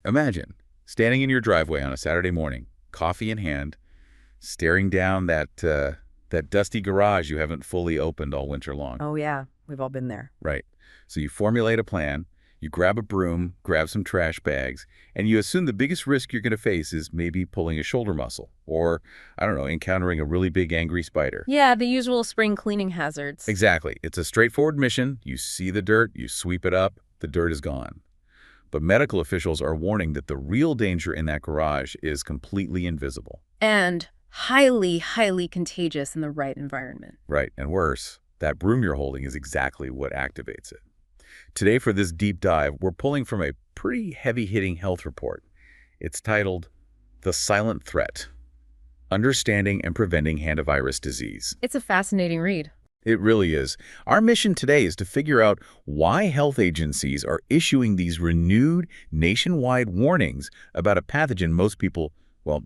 Imagine standing in your driveway on a Saturday morning, coffee in hand, staring down that dusty garage you haven't fully opened all winter long. Oh, yeah. We've all been there. Right. So you formulate a plan, you grab a broom, grab some trash bags, and you assume the biggest risk you're going to face is maybe pulling a shoulder muscle or, I don't know, encountering a really big angry spider. Yeah, the usual spring cleaning hazards. Exactly. It's a straightforward mission. You see the dirt, you sweep it up, the dirt is gone. But medical officials are warning that the real danger in that garage is completely invisible. And highly, highly contagious in the right environment. Right, and worse, that broom you're holding is exactly what activates it. Today, for this deep dive, we're pulling from a pretty heavy-hitting health report. It's titled, The Silent Threat: Understanding and Preventing Hantavirus Disease. It's a fascinating read. It really is. Our mission today is to figure out why health agencies are issuing these renewed nationwide warnings about a pathogen most people, well,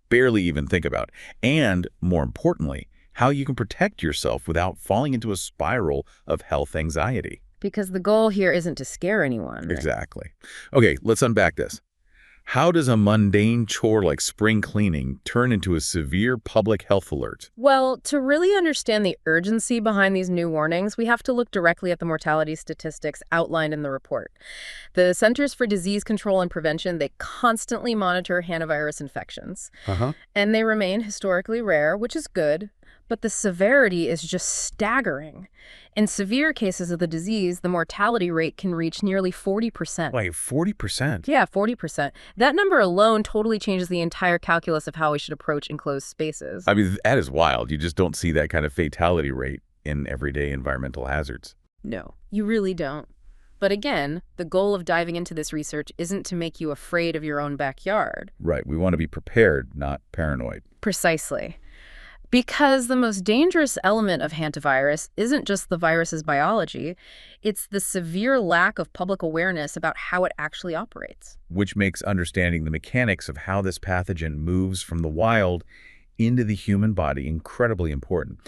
barely even think about. And, more importantly, how you can protect yourself without falling into a spiral of health anxiety. Because the goal here isn't to scare anyone. Right? Exactly. Okay, let's unpack this. How does a mundane chore like spring cleaning turn into a severe public health alert? Well, to really understand the urgency behind these new warnings, we have to look directly at the mortality statistics outlined in the report. The Centers for Disease Control and Prevention, they constantly monitor hantavirus infections. And they remain historically rare, which is good, but the severity is just staggering. In severe cases of the disease, the mortality rate can reach nearly 40%. Wait, 40%? Yeah, 40%. That number alone totally changes the entire calculus of how we should approach enclosed spaces. I mean, that is wild. You just don't see that kind of fatality rate in everyday environmental hazards. No, you really don't. But again, the goal of diving into this research isn't to make you afraid of your own backyard. Right. We want to be prepared, not paranoid. Precisely. Because the most dangerous element of hantavirus isn't just the virus's biology, it's the severe lack of public awareness about how it actually operates. Which makes understanding the mechanics of how this pathogen moves from the wild into the human body incredibly important.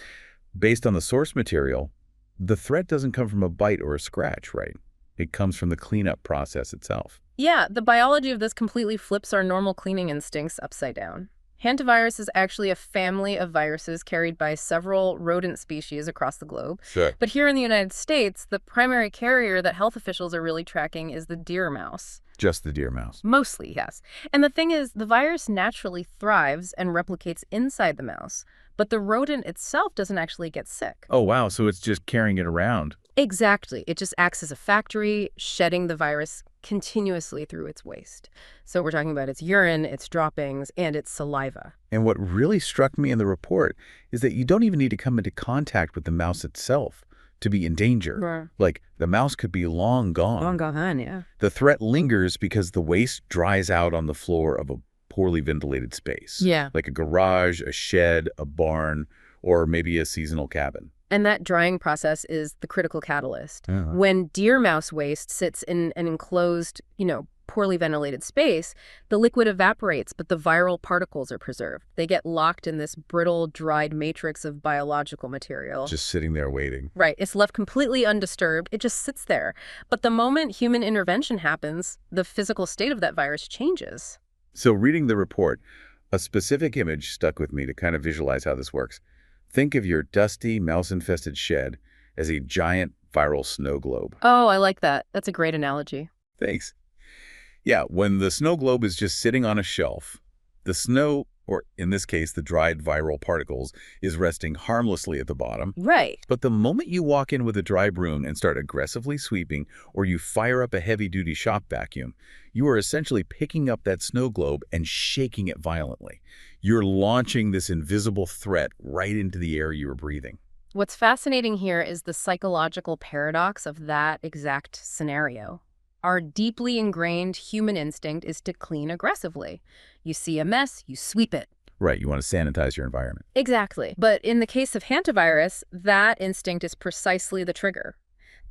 Based on the source material, the threat doesn't come from a bite or a scratch, right? It comes from the cleanup process itself. Yeah, the biology of this completely flips our normal cleaning instincts upside down. Hantavirus is actually a family of viruses carried by several rodent species across the globe. Sure. But here in the United States, the primary carrier that health officials are really tracking is the deer mouse. Just the deer mouse. Mostly, yes. And the thing is, the virus naturally thrives and replicates inside the mouse, but the rodent itself doesn't actually get sick. Oh, wow. So it's just carrying it around. Exactly. It just acts as a factory, shedding the virus continuously through its waste. So we're talking about its urine, its droppings, and its saliva. And what really struck me in the report is that you don't even need to come into contact with the mouse itself to be in danger. Right. Like, the mouse could be long gone. Long gone, yeah. The threat lingers because the waste dries out on the floor of a poorly ventilated space. Yeah. Like a garage, a shed, a barn, or maybe a seasonal cabin. And that drying process is the critical catalyst. When deer mouse waste sits in an enclosed, poorly ventilated space, the liquid evaporates, but the viral particles are preserved. They get locked in this brittle, dried matrix of biological material. Just sitting there waiting. Right. It's left completely undisturbed. It just sits there. But the moment human intervention happens, the physical state of that virus changes. So reading the report, a specific image stuck with me to kind of visualize how this works. Think of your dusty, mouse-infested shed as a giant viral snow globe. Oh, I like that. That's a great analogy. Thanks. Yeah, when the snow globe is just sitting on a shelf, the snow, or in this case, the dried viral particles, is resting harmlessly at the bottom. Right. But the moment you walk in with a dry broom and start aggressively sweeping, or you fire up a heavy-duty shop vacuum, you are essentially picking up that snow globe and shaking it violently. You're launching this invisible threat right into the air you are breathing. What's fascinating here is the psychological paradox of that exact scenario. Our deeply ingrained human instinct is to clean aggressively. You see a mess, you sweep it. Right, you want to sanitize your environment. Exactly. But in the case of hantavirus, that instinct is precisely the trigger.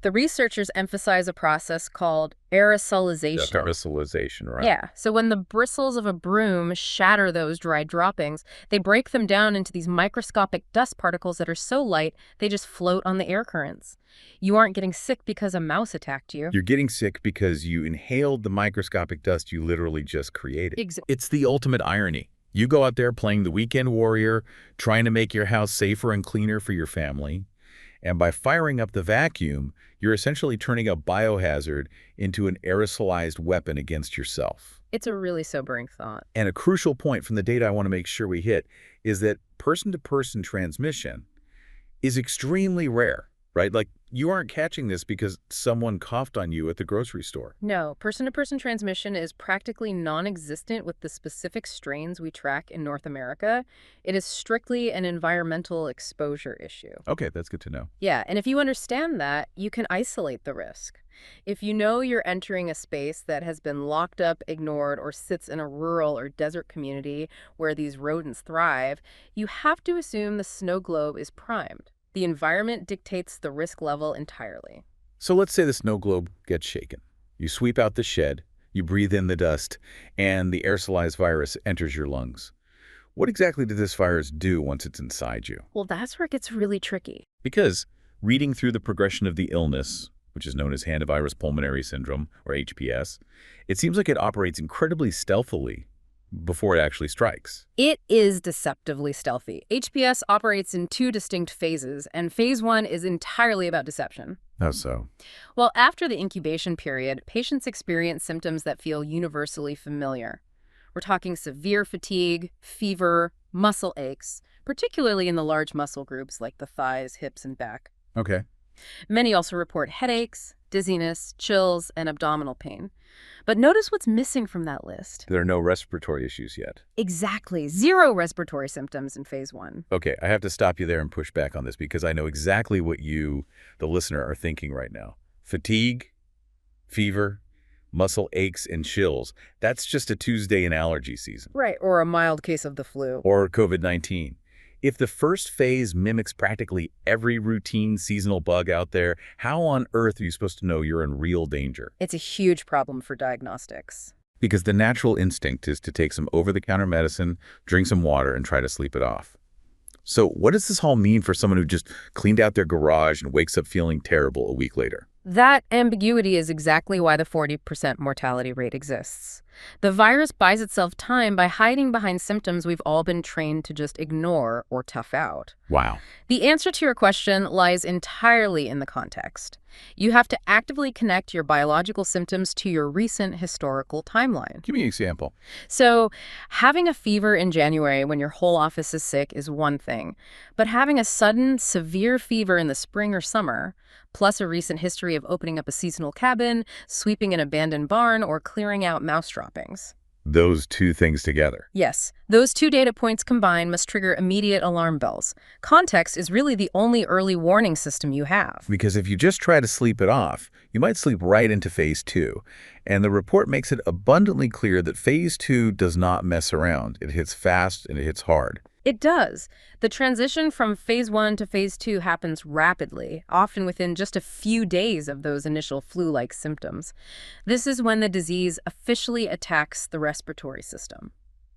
The researchers emphasize a process called aerosolization. Aerosolization, right? Yeah, so when the bristles of a broom shatter those dried droppings, they break them down into these microscopic dust particles that are so light they just float on the air currents. You aren't getting sick because a mouse attacked you. You're getting sick because you inhaled the microscopic dust you literally just created. Exactly. It's the ultimate irony. You go out there playing the weekend warrior, trying to make your house safer and cleaner for your family, and by firing up the vacuum, you're essentially turning a biohazard into an aerosolized weapon against yourself. It's a really sobering thought. And a crucial point from the data I want to make sure we hit is that person-to-person transmission is extremely rare, right? Like, you aren't catching this because someone coughed on you at the grocery store. No, person-to-person transmission is practically non-existent with the specific strains we track in North America. It is strictly an environmental exposure issue. Okay, that's good to know. Yeah, and if you understand that, you can isolate the risk. If you know you're entering a space that has been locked up, ignored, or sits in a rural or desert community where these rodents thrive, you have to assume the snow globe is primed. The environment dictates the risk level entirely. So let's say the snow globe gets shaken. You sweep out the shed, you breathe in the dust, and the aerosolized virus enters your lungs. What exactly does this virus do once it's inside you? Well, that's where it gets really tricky. Because reading through the progression of the illness, which is known as Hantavirus pulmonary syndrome, or HPS, it seems like it operates incredibly stealthily before it actually strikes. It is deceptively stealthy. HPS operates in two distinct phases, and phase 1 is entirely about deception. How so? Well, after the incubation period, patients experience symptoms that feel universally familiar. We're talking severe fatigue, fever, muscle aches, particularly in the large muscle groups like the thighs, hips, and back. Okay. Many also report headaches, dizziness, chills, and abdominal pain. But notice what's missing from that list. There are no respiratory issues yet. Exactly. 0 respiratory symptoms in phase 1. Okay, I have to stop you there and push back on this because I know exactly what you, the listener, are thinking right now. Fatigue, fever, muscle aches, and chills. That's just a Tuesday in allergy season. Right, or a mild case of the flu. Or COVID-19. If the first phase mimics practically every routine seasonal bug out there, how on earth are you supposed to know you're in real danger? It's a huge problem for diagnostics. Because the natural instinct is to take some over-the-counter medicine, drink some water, and try to sleep it off. So what does this all mean for someone who just cleaned out their garage and wakes up feeling terrible a week later? That ambiguity is exactly why the 40% mortality rate exists. The virus buys itself time by hiding behind symptoms we've all been trained to just ignore or tough out. Wow. The answer to your question lies entirely in the context. You have to actively connect your biological symptoms to your recent historical timeline. Give me an example. So, having a fever in January when your whole office is sick is one thing, but having a sudden, severe fever in the spring or summer, plus a recent history of opening up a seasonal cabin, sweeping an abandoned barn, or clearing out mouse droppings. Those two things together. Yes, those 2 data points combined must trigger immediate alarm bells. Context is really the only early warning system you have. Because if you just try to sleep it off, you might sleep right into phase 2. And the report makes it abundantly clear that phase 2 does not mess around. It hits fast and it hits hard. It does. The transition from phase 1 to phase 2 happens rapidly, often within just a few days of those initial flu-like symptoms. This is when the disease officially attacks the respiratory system.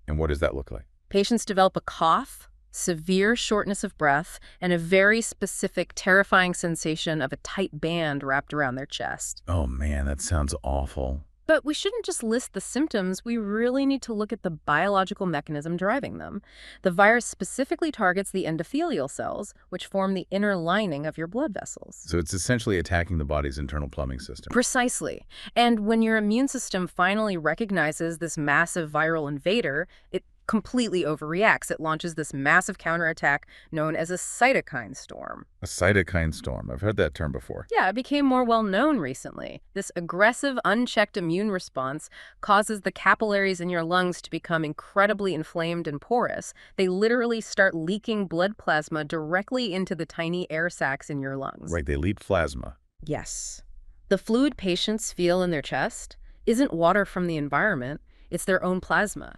And what does that look like? Patients develop a cough, severe shortness of breath, and a very specific, terrifying sensation of a tight band wrapped around their chest. Oh man, that sounds awful. But we shouldn't just list the symptoms. We really need to look at the biological mechanism driving them. The virus specifically targets the endothelial cells, which form the inner lining of your blood vessels. So it's essentially attacking the body's internal plumbing system. Precisely. And when your immune system finally recognizes this massive viral invader, it completely overreacts. It launches this massive counterattack known as a cytokine storm. A cytokine storm. I've heard that term before. Yeah, it became more well-known recently. This aggressive, unchecked immune response causes the capillaries in your lungs to become incredibly inflamed and porous. They literally start leaking blood plasma directly into the tiny air sacs in your lungs. Right, they leak plasma. Yes. The fluid patients feel in their chest isn't water from the environment, it's their own plasma.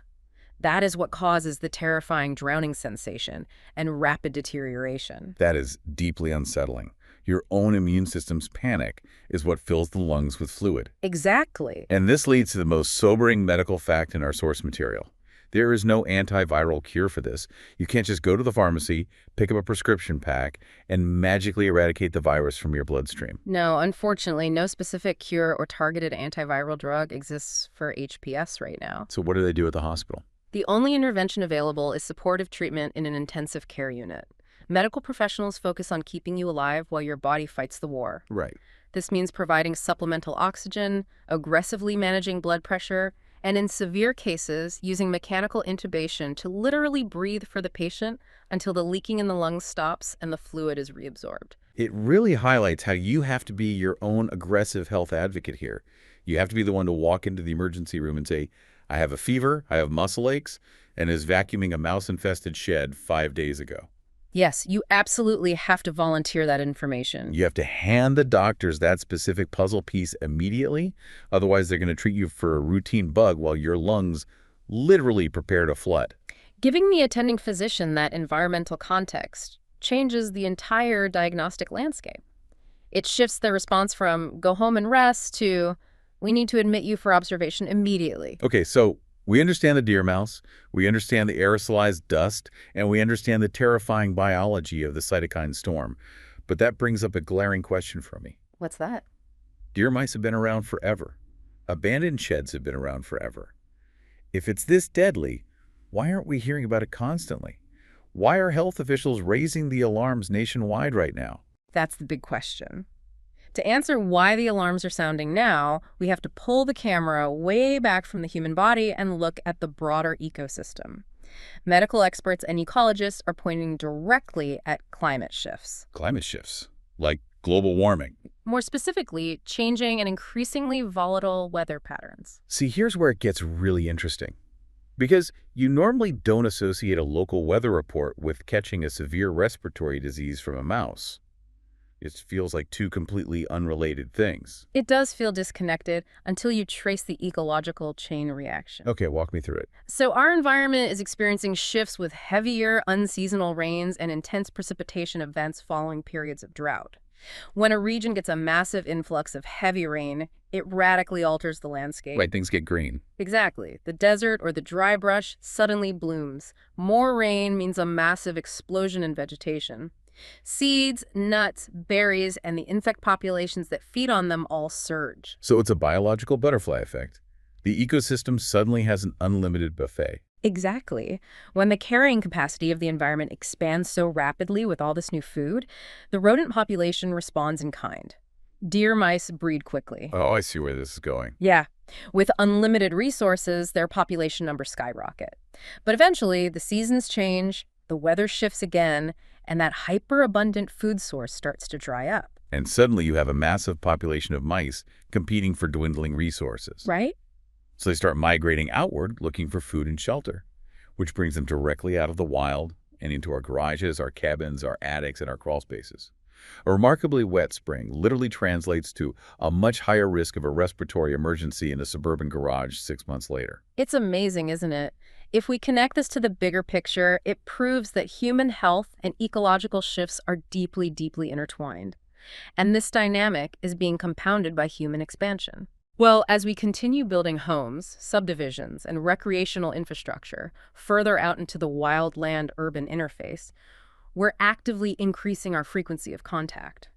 That is what causes the terrifying drowning sensation and rapid deterioration. That is deeply unsettling. Your own immune system's panic is what fills the lungs with fluid. Exactly. And this leads to the most sobering medical fact in our source material. There is no antiviral cure for this. You can't just go to the pharmacy, pick up a prescription pack, and magically eradicate the virus from your bloodstream. No, unfortunately, no specific cure or targeted antiviral drug exists for HPS right now. So what do they do at the hospital? The only intervention available is supportive treatment in an intensive care unit. Medical professionals focus on keeping you alive while your body fights the war. Right. This means providing supplemental oxygen, aggressively managing blood pressure, and in severe cases, using mechanical intubation to literally breathe for the patient until the leaking in the lungs stops and the fluid is reabsorbed. It really highlights how you have to be your own aggressive health advocate here. You have to be the one to walk into the emergency room and say, I have a fever, I have muscle aches, and is vacuuming a mouse-infested shed 5 days ago. Yes, you absolutely have to volunteer that information. You have to hand the doctors that specific puzzle piece immediately. Otherwise, they're going to treat you for a routine bug while your lungs literally prepare to flood. Giving the attending physician that environmental context changes the entire diagnostic landscape. It shifts the response from go home and rest to we need to admit you for observation immediately. Okay, so we understand the deer mouse, we understand the aerosolized dust, and we understand the terrifying biology of the cytokine storm. But that brings up a glaring question for me. What's that? Deer mice have been around forever. Abandoned sheds have been around forever. If it's this deadly, why aren't we hearing about it constantly? Why are health officials raising the alarms nationwide right now? That's the big question. To answer why the alarms are sounding now, we have to pull the camera way back from the human body and look at the broader ecosystem. Medical experts and ecologists are pointing directly at climate shifts. Climate shifts, like global warming. More specifically, changing and increasingly volatile weather patterns. See, here's where it gets really interesting. Because you normally don't associate a local weather report with catching a severe respiratory disease from a mouse. It feels like two completely unrelated things. It does feel disconnected until you trace the ecological chain reaction. Okay, walk me through it. So our environment is experiencing shifts with heavier, unseasonal rains and intense precipitation events following periods of drought. When a region gets a massive influx of heavy rain, it radically alters the landscape. Right, things get green. Exactly. The desert or the dry brush suddenly blooms. More rain means a massive explosion in vegetation. Seeds, nuts, berries, and the insect populations that feed on them all surge. So it's a biological butterfly effect. The ecosystem suddenly has an unlimited buffet. Exactly. When the carrying capacity of the environment expands so rapidly with all this new food, the rodent population responds in kind. Deer mice breed quickly. Oh, I see where this is going. Yeah. With unlimited resources, their population numbers skyrocket. But eventually, the seasons change, the weather shifts again, and that hyper-abundant food source starts to dry up. And suddenly you have a massive population of mice competing for dwindling resources. Right? So they start migrating outward, looking for food and shelter, which brings them directly out of the wild and into our garages, our cabins, our attics, and our crawl spaces. A remarkably wet spring literally translates to a much higher risk of a respiratory emergency in a suburban garage 6 months later. It's amazing, isn't it? If we connect this to the bigger picture, it proves that human health and ecological shifts are deeply, deeply intertwined. And this dynamic is being compounded by human expansion. Well, as we continue building homes, subdivisions, and recreational infrastructure further out into the wildland-urban interface, we're actively increasing our frequency of contact.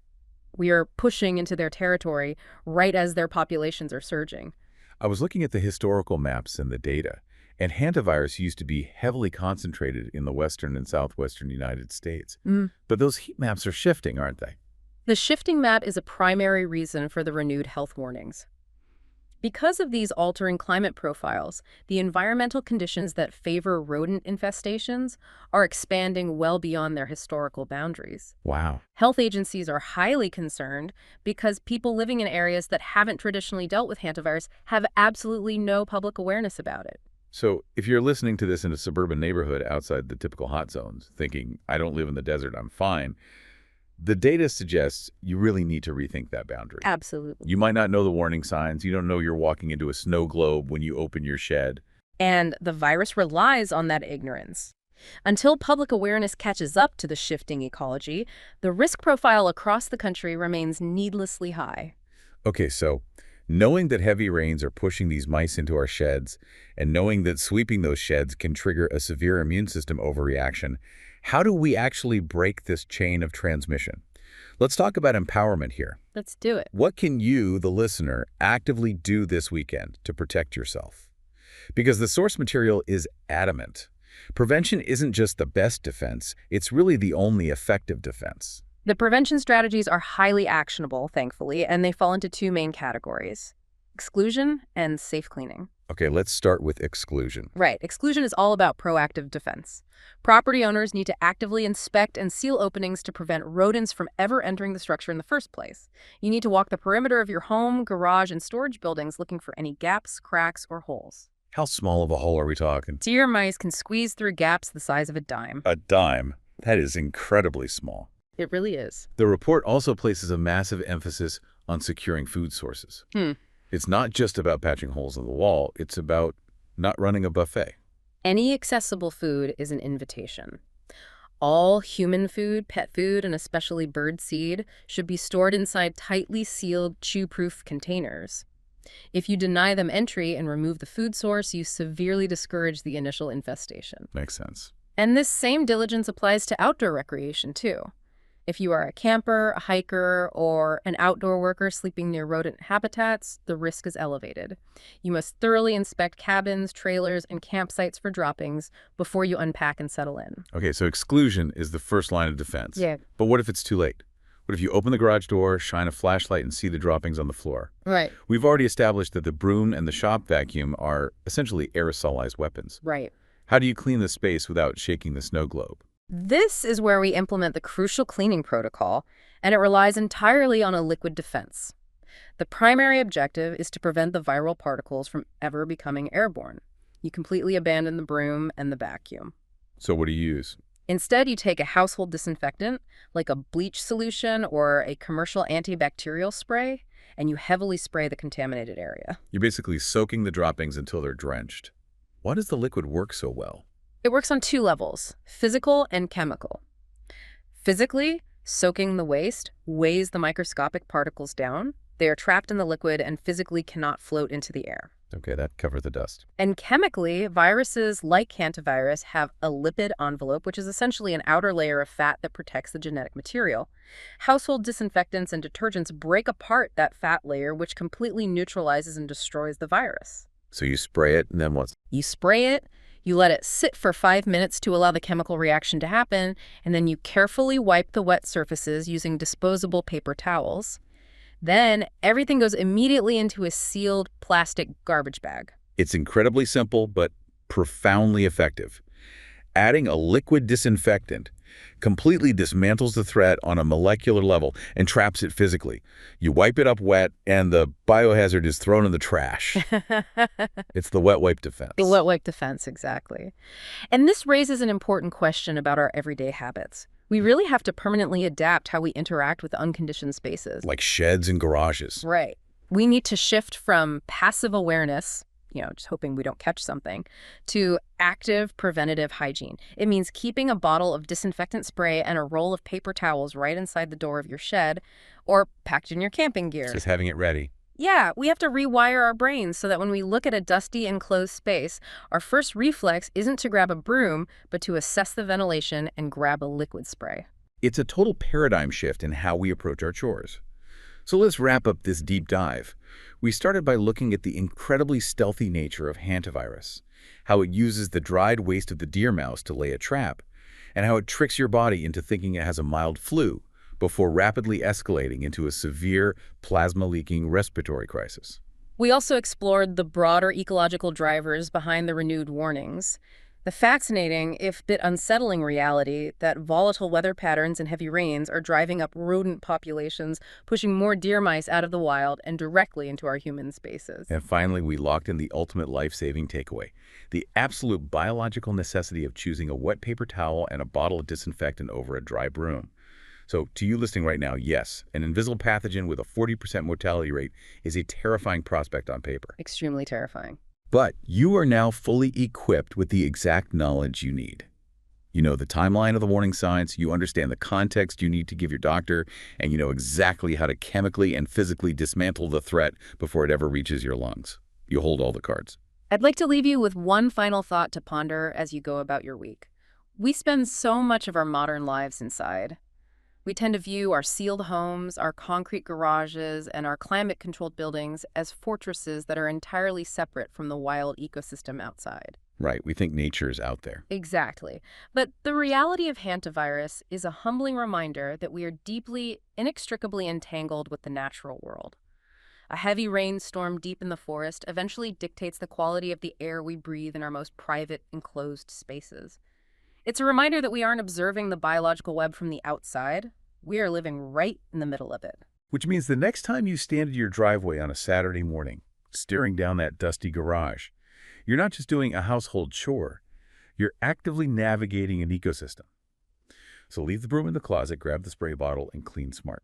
We are pushing into their territory right as their populations are surging. I was looking at the historical maps and the data, and hantavirus used to be heavily concentrated in the western and southwestern United States. But those heat maps are shifting, aren't they? The shifting map is a primary reason for the renewed health warnings. Because of these altering climate profiles, the environmental conditions that favor rodent infestations are expanding well beyond their historical boundaries. Wow. Health agencies are highly concerned because people living in areas that haven't traditionally dealt with hantavirus have absolutely no public awareness about it. So if you're listening to this in a suburban neighborhood outside the typical hot zones, thinking, I don't live in the desert, I'm fine, the data suggests you really need to rethink that boundary. Absolutely. You might not know the warning signs. You don't know you're walking into a snow globe when you open your shed. And the virus relies on that ignorance. Until public awareness catches up to the shifting ecology, the risk profile across the country remains needlessly high. Okay, so knowing that heavy rains are pushing these mice into our sheds and knowing that sweeping those sheds can trigger a severe immune system overreaction, how do we actually break this chain of transmission? Let's talk about empowerment here. Let's do it. What can you, the listener, actively do this weekend to protect yourself? Because the source material is adamant. Prevention isn't just the best defense, it's really the only effective defense. The prevention strategies are highly actionable, thankfully, and they fall into two main categories: exclusion and safe cleaning. Okay, let's start with exclusion. Right. Exclusion is all about proactive defense. Property owners need to actively inspect and seal openings to prevent rodents from ever entering the structure in the first place. You need to walk the perimeter of your home, garage, and storage buildings looking for any gaps, cracks, or holes. How small of a hole are we talking? Deer mice can squeeze through gaps the size of a dime. A dime? That is incredibly small. It really is. The report also places a massive emphasis on securing food sources. It's not just about patching holes in the wall, it's about not running a buffet. Any accessible food is an invitation. All human food, pet food, and especially bird seed should be stored inside tightly sealed, chew-proof containers. If you deny them entry and remove the food source, you severely discourage the initial infestation. Makes sense. And this same diligence applies to outdoor recreation, too. If you are a camper, a hiker, or an outdoor worker sleeping near rodent habitats, the risk is elevated. You must thoroughly inspect cabins, trailers, and campsites for droppings before you unpack and settle in. Okay, so exclusion is the first line of defense. Yeah. But what if it's too late? What if you open the garage door, shine a flashlight, and see the droppings on the floor? Right. We've already established that the broom and the shop vacuum are essentially aerosolized weapons. Right. How do you clean the space without shaking the snow globe? This is where we implement the crucial cleaning protocol, and it relies entirely on a liquid defense. The primary objective is to prevent the viral particles from ever becoming airborne. You completely abandon the broom and the vacuum. So what do you use? Instead, you take a household disinfectant, like a bleach solution or a commercial antibacterial spray, and you heavily spray the contaminated area. You're basically soaking the droppings until they're drenched. Why does the liquid work so well? It works on two levels, physical and chemical. Physically, soaking the waste weighs the microscopic particles down. They are trapped in the liquid and physically cannot float into the air. Okay, that covers the dust. And chemically, viruses like Hantavirus have a lipid envelope, which is essentially an outer layer of fat that protects the genetic material. Household disinfectants and detergents break apart that fat layer, which completely neutralizes and destroys the virus. So you spray it, and then what? You spray it, you let it sit for 5 minutes to allow the chemical reaction to happen, and then you carefully wipe the wet surfaces using disposable paper towels. Then everything goes immediately into a sealed plastic garbage bag. It's incredibly simple, but profoundly effective. Adding a liquid disinfectant completely dismantles the threat on a molecular level and traps it physically. You wipe it up wet, and the biohazard is thrown in the trash. It's the wet wipe defense. The wet wipe defense, exactly. And this raises an important question about our everyday habits. We really have to permanently adapt how we interact with unconditioned spaces. Like sheds and garages. Right. We need to shift from passive awareness, just hoping we don't catch something, to active preventative hygiene. It means keeping a bottle of disinfectant spray and a roll of paper towels right inside the door of your shed or packed in your camping gear. Just having it ready. Yeah, we have to rewire our brains so that when we look at a dusty, enclosed space, our first reflex isn't to grab a broom, but to assess the ventilation and grab a liquid spray. It's a total paradigm shift in how we approach our chores. So let's wrap up this deep dive. We started by looking at the incredibly stealthy nature of hantavirus, how it uses the dried waste of the deer mouse to lay a trap, and how it tricks your body into thinking it has a mild flu before rapidly escalating into a severe plasma-leaking respiratory crisis. We also explored the broader ecological drivers behind the renewed warnings. The fascinating, if bit unsettling reality that volatile weather patterns and heavy rains are driving up rodent populations, pushing more deer mice out of the wild and directly into our human spaces. And finally, we locked in the ultimate life-saving takeaway, the absolute biological necessity of choosing a wet paper towel and a bottle of disinfectant over a dry broom. So to you listening right now, yes, an invisible pathogen with a 40% mortality rate is a terrifying prospect on paper. Extremely terrifying. But you are now fully equipped with the exact knowledge you need. You know the timeline of the warning signs, you understand the context you need to give your doctor, and you know exactly how to chemically and physically dismantle the threat before it ever reaches your lungs. You hold all the cards. I'd like to leave you with one final thought to ponder as you go about your week. We spend so much of our modern lives inside. We tend to view our sealed homes, our concrete garages, and our climate-controlled buildings as fortresses that are entirely separate from the wild ecosystem outside. Right, we think nature is out there. Exactly. But the reality of hantavirus is a humbling reminder that we are deeply, inextricably entangled with the natural world. A heavy rainstorm deep in the forest eventually dictates the quality of the air we breathe in our most private, enclosed spaces. It's a reminder that we aren't observing the biological web from the outside. We are living right in the middle of it. Which means the next time you stand in your driveway on a Saturday morning, staring down that dusty garage, you're not just doing a household chore, you're actively navigating an ecosystem. So leave the broom in the closet, grab the spray bottle, and clean smart.